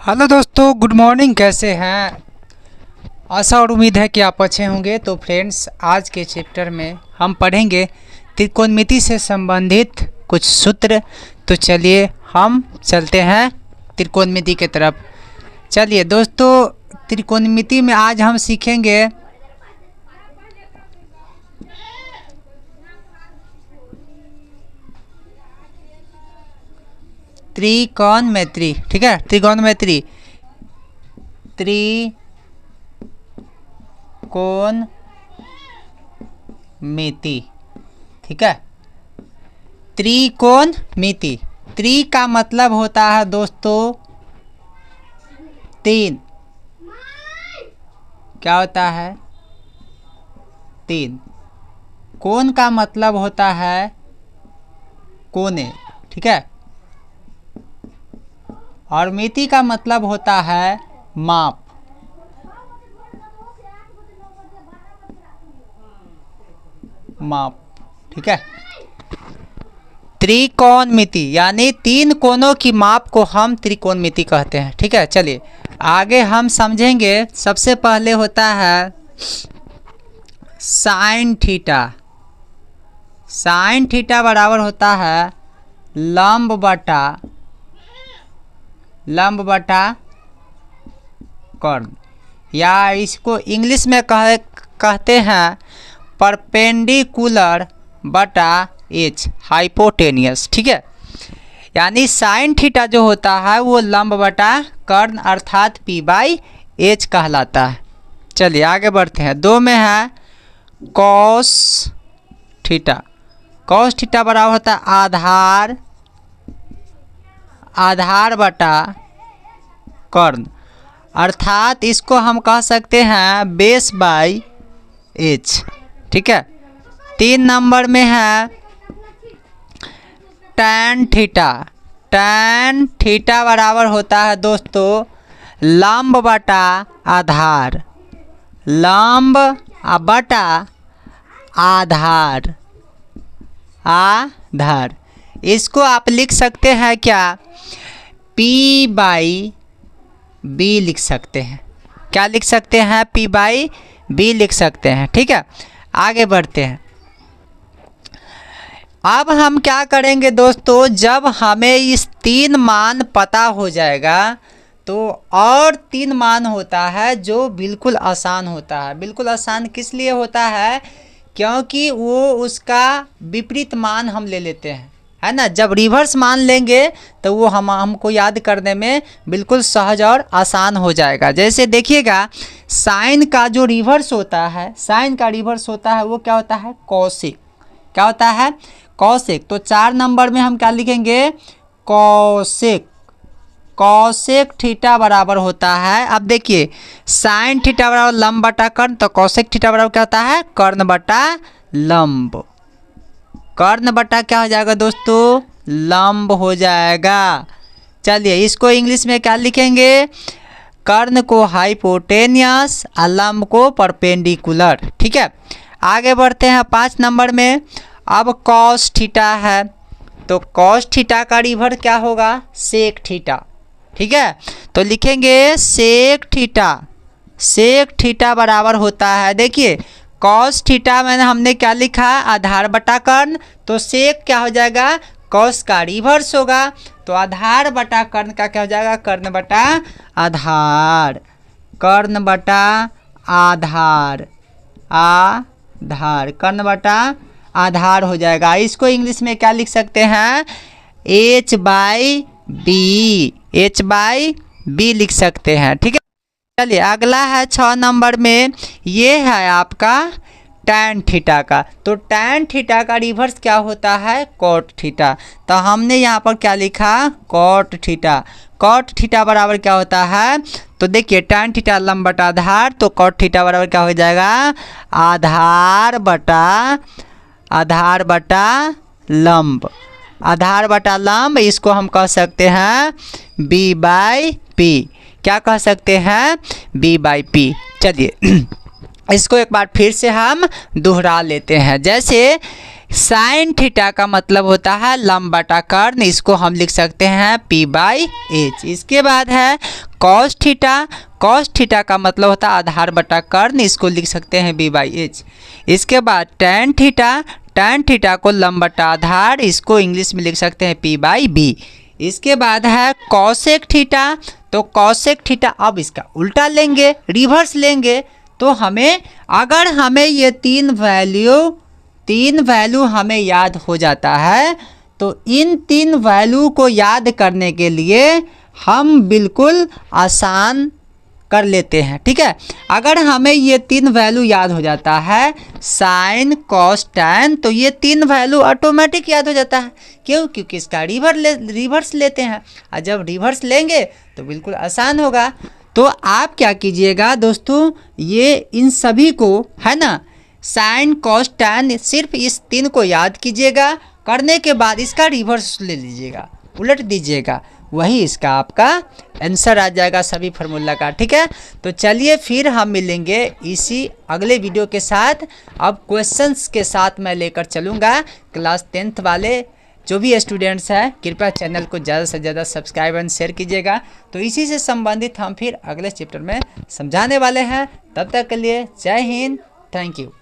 Hello दोस्तों, good morning. कैसे हैं? आशा और उम्मीद है कि आप अच्छे होंगे। तो फ्रेंड्स, आज के चैप्टर में हम पढ़ेंगे त्रिकोणमिति से संबंधित कुछ सूत्र। तो चलिए हम चलते हैं त्रिकोणमिति के तरफ। चलिए दोस्तों, त्रिकोणमिति में आज हम सीखेंगे त्रिकोणमिति। ठीक है, त्रिकोणमिति, त्रिकोणमिति। ठीक है, त्रिकोणमिति। त्रि का मतलब होता है दोस्तों तीन। क्या होता है? तीन। कोण का मतलब होता है कोने। ठीक है, और मिति का मतलब होता है माप। माप। ठीक है, त्रिकोणमिति यानी तीन कोणों की माप को हम त्रिकोणमिति कहते हैं। ठीक है, चलिए आगे हम समझेंगे। सबसे पहले होता है साइन थीटा। साइन थीटा बराबर होता है लंब बटा कर्ण, या इसको इंग्लिश में कहते हैं परपेंडिकुलर बटा एच, हाइपोटेनियस। ठीक है, यानी साइन थीटा जो होता है वो लंब बटा कर्ण अर्थात p/h कहलाता है। चलिए आगे बढ़ते हैं। दो में है कॉस थीटा। कॉस थीटा बराबर होता है आधार बटा कर्ण, अर्थात इसको हम कह सकते हैं बेस/h। ठीक है, 3 नंबर में है टैन थीटा। टैन थीटा बराबर होता है दोस्तों लंब बटा आधार। लंब बटा आधार। इसको आप लिख सकते हैं क्या? p/b लिख सकते हैं। क्या लिख सकते हैं? p/b लिख सकते हैं। ठीक है, आगे बढ़ते हैं। अब हम क्या करेंगे दोस्तों, जब हमें इस 3 मान पता हो जाएगा तो और 3 मान होता है जो बिल्कुल आसान होता है। बिल्कुल आसान किस लिए होता है? क्योंकि वो उसका विपरीत मान हम ले लेते हैं, है ना। जब रिवर्स मान लेंगे तो वो हमको याद करने में बिल्कुल सहज और आसान हो जाएगा। जैसे देखिएगा, साइन का जो रिवर्स होता है, साइन का रिवर्स होता है वो क्या होता है? कौशिक। क्या होता है? कौशिक। तो 4 नंबर में हम क्या लिखेंगे? कौशिक। कौशिक थीटा बराबर होता है, अब देखिए, साइन थीटा बराबर लंब बटा कर्ण, तो कौशिक थीटा बराबर क्या होता है? कर्ण बटा लंब। कर्ण बटा क्या हो जाएगा दोस्तों? लंब हो जाएगा। चलिए इसको इंग्लिश में क्या लिखेंगे? कर्ण को हाइपोटेनियस और लंब को परपेंडिकुलर। ठीक है, आगे बढ़ते हैं 5 नंबर में। अब कॉस थीटा है, तो कॉस थीटा का रिवर्स क्या होगा? Sec theta. ठीक है, तो लिखेंगे सेक थीटा। सेक थीटा बराबर होता है, देखिए कॉस थीटा में हमने क्या लिखा? आधार बटा कर्ण, तो सेक क्या हो जाएगा? कॉस का रिवर्स होगा, तो आधार बटा कर्ण का क्या हो जाएगा? कर्ण बटा आधार। कर्ण बटा आधार। कर्ण बटा आधार हो जाएगा। इसको इंग्लिश में क्या लिख सकते हैं? h/b लिख सकते हैं। ठीक है, चलिए अगला है 6 नंबर में। ये है आपका टैन थीटा का। तो टैन थीटा का रिवर्स क्या होता है? Cot theta. तो हमने यहाँ पर क्या लिखा? Cot theta. कॉट थीटा बराबर क्या होता है? तो देखिए टैन थीटा लंब बटा आधार, तो कॉट थीटा बराबर क्या हो जाएगा? आधार बटा लंब। आधार बटा लंब, इसको हम कह सकते हैं b/p। क्या कह सकते हैं? b/p। चलिए इसको एक बार फिर से हम दोहरा लेते हैं। जैसे साइन थीटा का मतलब होता है लंब बटा कर्ण, इसको हम लिख सकते हैं p/h। इसके बाद है कॉस थीटा, कॉस थीटा का मतलब होता है आधार बटा कर्ण, इसको लिख सकते हैं b/h। इसके बाद टैन थीटा, टैन थीटा को लंब बटा आधार, इसको इंग्लिश में लिख सकते हैं p/b। इसके बाद है कॉसेक थीटा, तो कॉसेक थीटा अब इसका उल्टा लेंगे, रिवर्स लेंगे, तो हमें अगर हमें ये तीन वैल्यू हमें याद हो जाता है, तो इन तीन वैल्यू को याद करने के लिए हम बिल्कुल आसान कर लेते हैं। ठीक है, अगर हमें ये तीन वैल्यू याद हो जाता है साइन कॉस टैन, तो ये तीन वैल्यू ऑटोमेटिक याद हो जाता है। क्यों? क्योंकि इसका रिवर्स लेते हैं, और जब रिवर्स लेंगे तो बिल्कुल आसान होगा। तो आप क्या कीजिएगा दोस्तों, ये इन सभी को है ना, साइन कॉस टैन, सिर्फ इस तीन को याद कीजिएगा, करने के बाद इसका रिवर्स ले लीजिएगा, उलट दीजिएगा, वही इसका आपका आंसर आ जाएगा सभी फार्मूला का। ठीक है, तो चलिए फिर हम मिलेंगे इसी अगले वीडियो के साथ। अब क्वेश्चंस के साथ मैं लेकर चलूँगा। क्लास 10th वाले जो भी स्टूडेंट्स हैं, कृपया चैनल को ज़्यादा से ज़्यादा सब्सक्राइब एंड शेयर कीजिएगा। तो इसी से संबंधित हम फिर अगले चैप्टर में समझाने वाले हैं। तब तक के लिए जय हिंद, थैंक यू।